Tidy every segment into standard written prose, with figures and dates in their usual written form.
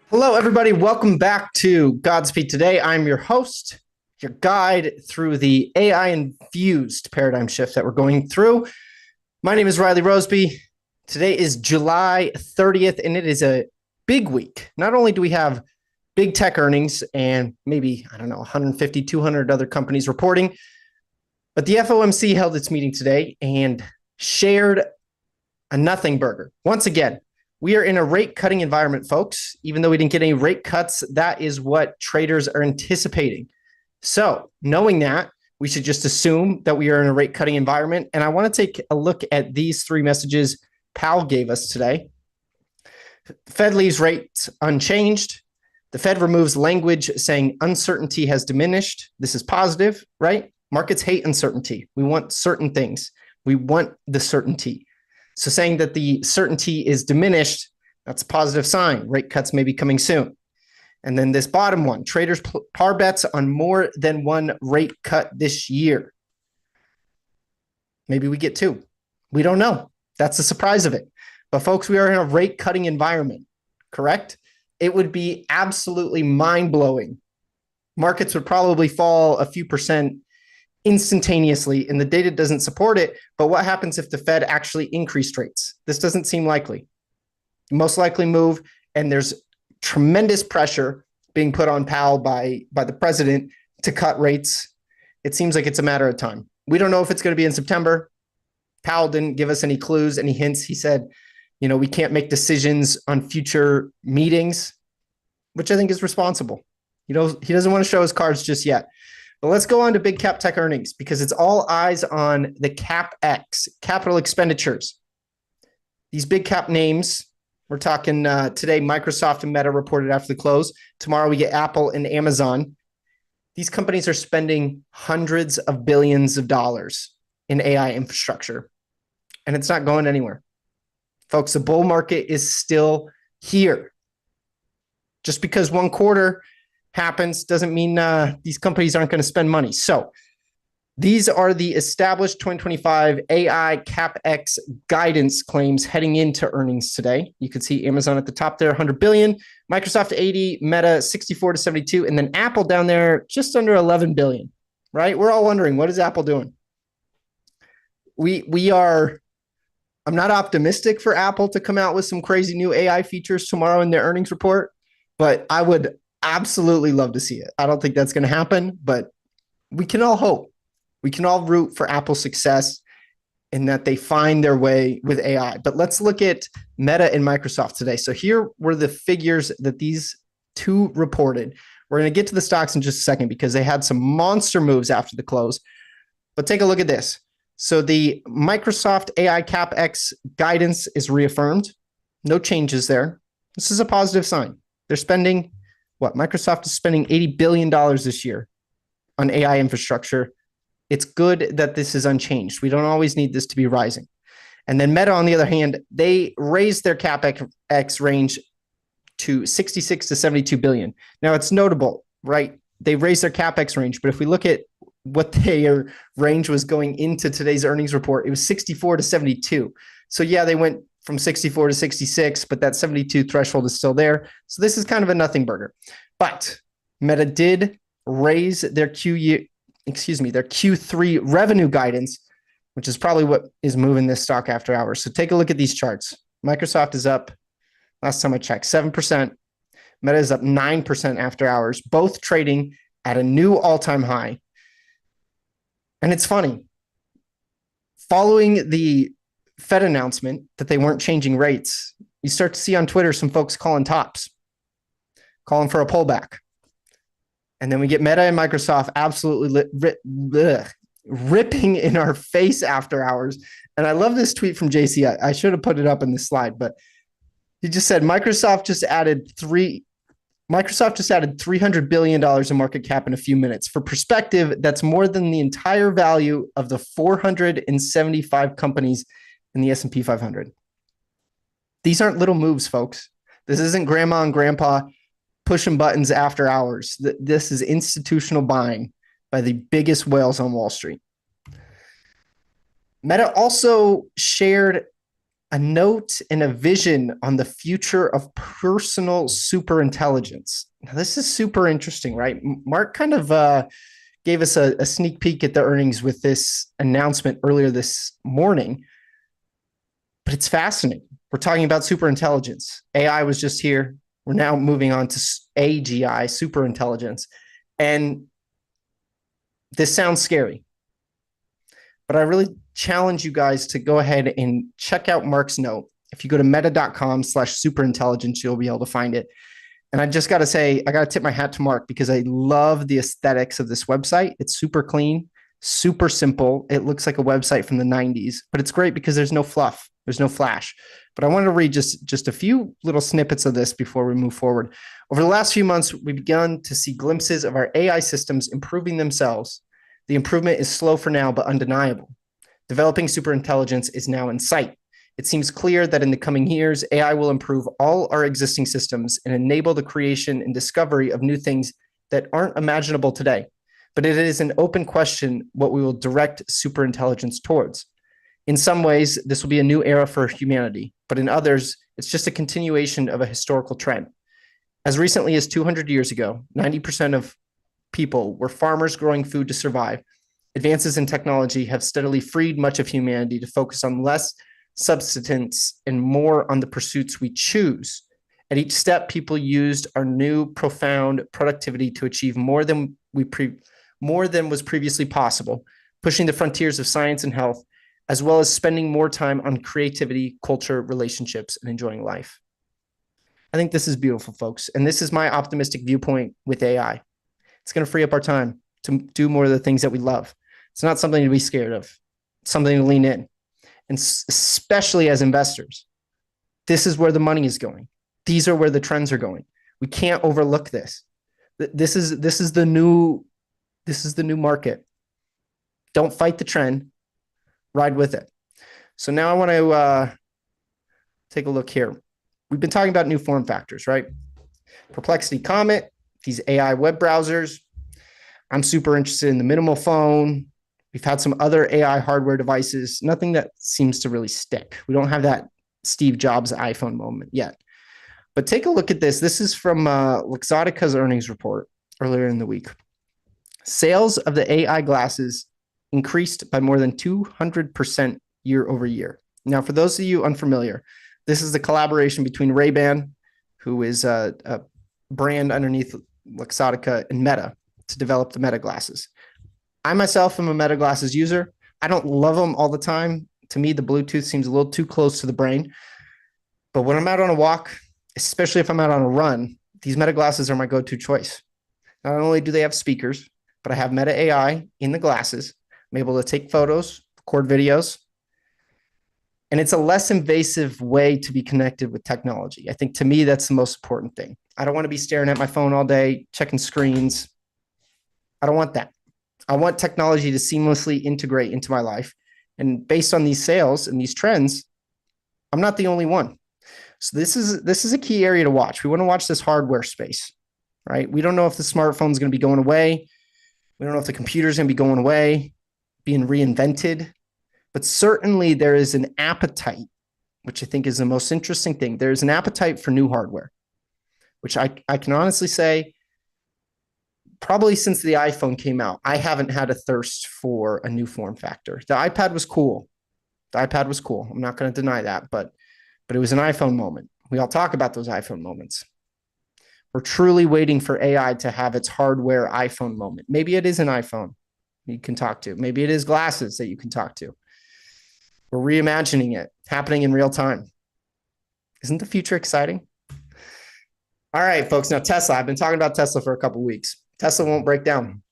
Hello, everybody. Welcome back to Godspeed. Today, I'm your host, your guide through the AI-infused paradigm shift that we're going through. My name is Riley Roseby. Today is July 30th, and it is a big week. Not only do we have big tech earnings and maybe, 150, 200 other companies reporting, but the FOMC held its meeting today and shared a nothing burger. Once again, we are in a rate cutting environment, folks. Even though we didn't get any rate cuts, that is what traders are anticipating. So knowing that, we should just assume that we are in a rate cutting environment. And I want to take a look at these three messages Powell gave us today. The Fed leaves rates unchanged. The Fed removes language saying uncertainty has diminished. This is positive, right? Markets hate uncertainty. We want certain things. We want the certainty. So saying that the certainty is diminished, that's a positive sign. Rate cuts may be coming soon. And then this bottom one, traders par bets on more than one rate cut this year. Maybe we get two. We don't know. That's the surprise of it. But folks, we are in a rate cutting environment, correct? It would be absolutely mind-blowing. Markets would probably fall a few percent instantaneously, and the data doesn't support it. But what happens if the Fed actually increased rates? This doesn't seem likely. Most likely move, and there's tremendous pressure being put on Powell by the president to cut rates. It seems like it's a matter of time. We don't know if it's going to be in September. Powell didn't give us any clues, any hints. He said, we can't make decisions on future meetings, which I think is responsible. He doesn't want to show his cards just yet. But let's go on to big cap tech earnings because it's all eyes on the CapEx, capital expenditures. These big cap names, we're talking today, Microsoft and Meta reported after the close. Tomorrow we get Apple and Amazon. These companies are spending hundreds of billions of dollars in AI infrastructure, and it's not going anywhere. Folks, the bull market is still here. Just because one quarter happens doesn't mean these companies aren't going to spend money. So these are the established 2025 AI CapEx guidance claims heading into earnings today. You can see Amazon at the top there, 100 billion, Microsoft 80, Meta 64 to 72, and then Apple down there just under 11 billion, right? We're all wondering, what is Apple doing? I'm not optimistic for Apple to come out with some crazy new AI features tomorrow in their earnings report, but I would absolutely love to see it. I don't think that's going to happen, but we can all hope. We can all root for Apple's success and that they find their way with AI. But let's look at Meta and Microsoft today. So here were the figures that these two reported. We're going to get to the stocks in just a second because they had some monster moves after the close. But take a look at this. So the Microsoft AI CapEx guidance is reaffirmed. No changes there. This is a positive sign. They're spending Microsoft is spending $80 billion this year on AI infrastructure. It's good that this is unchanged. We don't always need this to be rising. And then Meta, on the other hand, they raised their CapEx range to 66 to 72 billion. Now it's notable, right? They raised their CapEx range, but if we look at what their range was going into today's earnings report, it was 64 to 72. So yeah, they went from 64 to 66, but that 72 threshold is still there. So this is kind of a nothing burger. But Meta did raise their Q3 revenue guidance, which is probably what is moving this stock after hours. So take a look at these charts. Microsoft is up, last time I checked, 7%. Meta is up 9% after hours, both trading at a new all-time high. And it's funny. Following the Fed announcement that they weren't changing rates, you start to see on Twitter some folks calling tops, calling for a pullback. And then we get Meta and Microsoft absolutely ripping in our face after hours. And I love this tweet from JC. I should have put it up in this slide, but he just said Microsoft just added $300 billion in market cap in a few minutes. For perspective, that's more than the entire value of the 475 companies in the S&P 500. These aren't little moves, folks. This isn't grandma and grandpa pushing buttons after hours. This is institutional buying by the biggest whales on Wall Street. Meta also shared a note and a vision on the future of personal superintelligence. Now, this is super interesting, right? Mark kind of gave us a sneak peek at the earnings with this announcement earlier this morning, but it's fascinating. We're talking about superintelligence. AI was just here. We're now moving on to AGI, superintelligence. And this sounds scary, but I really challenge you guys to go ahead and check out Mark's note. If you go to meta.com/superintelligence, you'll be able to find it. And I just got to say, I got to tip my hat to Mark because I love the aesthetics of this website. It's super clean, super simple. It looks like a website from the 90s, but it's great because there's no fluff. There's no flash. But I wanted to read just a few little snippets of this before we move forward. Over the last few months, we've begun to see glimpses of our AI systems improving themselves. The improvement is slow for now, but undeniable. Developing superintelligence is now in sight. It seems clear that in the coming years, AI will improve all our existing systems and enable the creation and discovery of new things that aren't imaginable today. But it is an open question what we will direct superintelligence towards. In some ways, this will be a new era for humanity, but in others, it's just a continuation of a historical trend. As recently as 200 years ago, 90% of people were farmers growing food to survive. Advances in technology have steadily freed much of humanity to focus on less subsistence and more on the pursuits we choose. At each step, people used our new profound productivity to achieve more than was previously possible, pushing the frontiers of science and health, as well as spending more time on creativity, culture, relationships, and enjoying life. I think this is beautiful, folks. And this is my optimistic viewpoint with AI. It's going to free up our time to do more of the things that we love. It's not something to be scared of. It's something to lean in. And especially as investors, this is where the money is going. These are where the trends are going. We can't overlook this. This is the new market. Don't fight the trend. Ride with it. So now I want to take a look here. We've been talking about new form factors, right? Perplexity Comet, these AI web browsers. I'm super interested in the minimal phone. We've had some other AI hardware devices, nothing that seems to really stick. We don't have that Steve Jobs iPhone moment yet. But take a look at this. This is from Luxottica's earnings report earlier in the week. Sales of the AI glasses increased by more than 200% year over year. Now, for those of you unfamiliar, this is the collaboration between Ray-Ban, who is a brand underneath Luxottica, and Meta to develop the Meta glasses. I myself am a Meta glasses user. I don't love them all the time. To me, the Bluetooth seems a little too close to the brain. But when I'm out on a walk, especially if I'm out on a run, these Meta glasses are my go-to choice. Not only do they have speakers, but I have Meta AI in the glasses. I'm able to take photos, record videos, and it's a less invasive way to be connected with technology. I think to me, that's the most important thing. I don't want to be staring at my phone all day, checking screens. I don't want that. I want technology to seamlessly integrate into my life. And based on these sales and these trends, I'm not the only one. So this is a key area to watch. We want to watch this hardware space, right? We don't know if the smartphone is going to be going away. We don't know if the computer is going to be going away, being reinvented. But certainly there is an appetite, which I think is the most interesting thing. There is an appetite for new hardware, which I can honestly say, probably since the iPhone came out, I haven't had a thirst for a new form factor. The iPad was cool. I'm not going to deny that, but it was an iPhone moment. We all talk about those iPhone moments. We're truly waiting for AI to have its hardware iPhone moment. Maybe it is an iPhone you can talk to. Maybe it is glasses that you can talk to. We're reimagining it, happening in real time. Isn't the future exciting? All right, folks. Now, Tesla. I've been talking about Tesla for a couple of weeks. Tesla won't break down.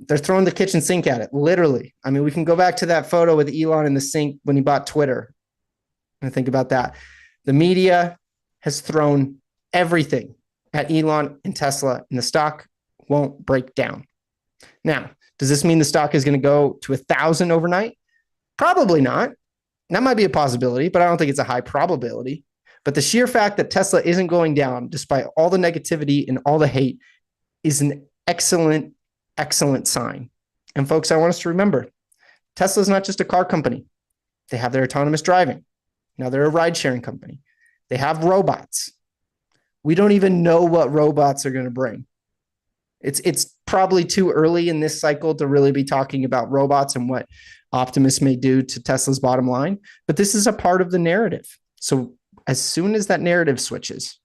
They're throwing the kitchen sink at it, literally. I mean, we can go back to that photo with Elon in the sink when he bought Twitter and think about that. The media has thrown everything at Elon and Tesla, and the stock won't break down. Now, does this mean the stock is going to go to 1,000 overnight? Probably not. That might be a possibility, but I don't think it's a high probability. But the sheer fact that Tesla isn't going down, despite all the negativity and all the hate, is an excellent, excellent sign. And folks, I want us to remember, Tesla is not just a car company. They have their autonomous driving. Now they're a ride-sharing company. They have robots. We don't even know what robots are going to bring. It's probably too early in this cycle to really be talking about robots and what Optimus may do to Tesla's bottom line. But this is a part of the narrative. So as soon as that narrative switches,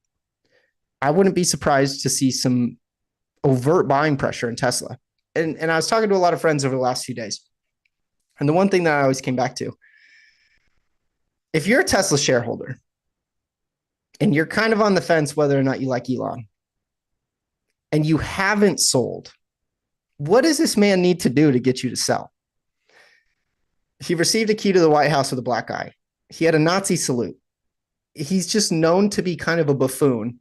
I wouldn't be surprised to see some overt buying pressure in Tesla. And I was talking to a lot of friends over the last few days. And the one thing that I always came back to, if you're a Tesla shareholder and you're kind of on the fence whether or not you like Elon, and you haven't sold, what does this man need to do to get you to sell? He received a key to the White House with a black eye. He had a Nazi salute. He's just known to be kind of a buffoon.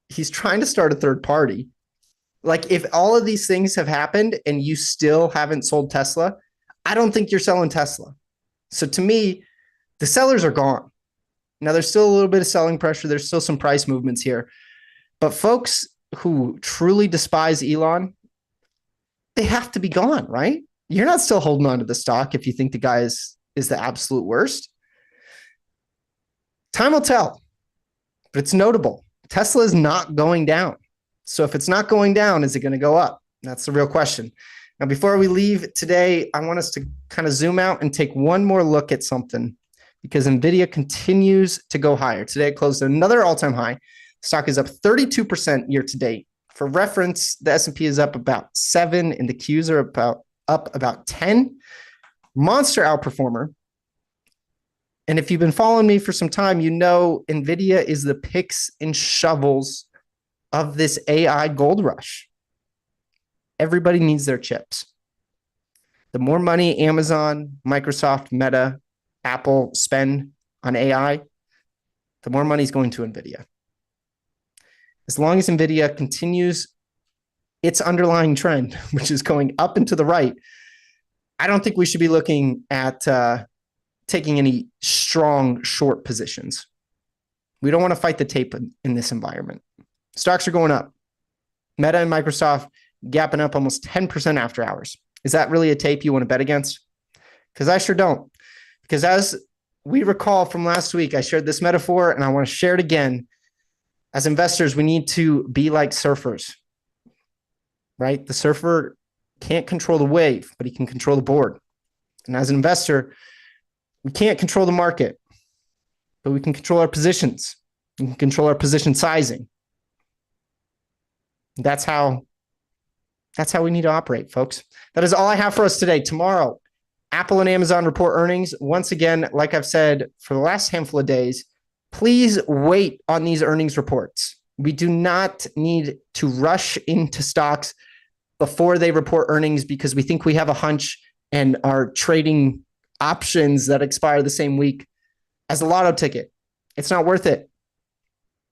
He's trying to start a third party. Like, if all of these things have happened and you still haven't sold Tesla, I don't think you're selling Tesla. So to me, the sellers are gone. Now, there's still a little bit of selling pressure. There's still some price movements here. But folks who truly despise Elon, they have to be gone, right? You're not still holding on to the stock if you think the guy is the absolute worst. Time will tell, but it's notable. Tesla is not going down. So if it's not going down, is it going to go up? That's the real question. Now, before we leave today, I want us to kind of zoom out and take one more look at something, because NVIDIA continues to go higher. Today it closed at another all-time high. Stock is up 32% year to date. For reference, the S&P is up about 7 and the Qs are up about 10. Monster outperformer. And if you've been following me for some time, you know NVIDIA is the picks and shovels of this AI gold rush. Everybody needs their chips. The more money Amazon, Microsoft, Meta, Apple spend on AI, the more money is going to NVIDIA. As long as NVIDIA continues its underlying trend, which is going up and to the right, I don't think we should be looking at taking any strong short positions. We don't want to fight the tape in this environment. Stocks are going up. Meta and Microsoft gapping up almost 10% after hours. Is that really a tape you want to bet against? Because I sure don't. Because as we recall from last week, I shared this metaphor and I want to share it again. As investors, we need to be like surfers, right? The surfer can't control the wave, but he can control the board. And as an investor, we can't control the market, but we can control our positions. We can control our position sizing. That's how we need to operate, folks. That is all I have for us today. Tomorrow, Apple and Amazon report earnings. Once again, like I've said for the last handful of days, please wait on these earnings reports. We do not need to rush into stocks before they report earnings because we think we have a hunch and are trading options that expire the same week as a lotto ticket. It's not worth it.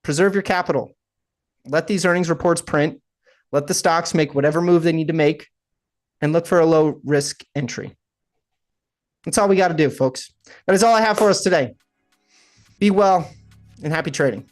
Preserve your capital. Let these earnings reports print. Let the stocks make whatever move they need to make and look for a low risk entry. That's all we got to do, folks. That is all I have for us today. Be well and happy trading.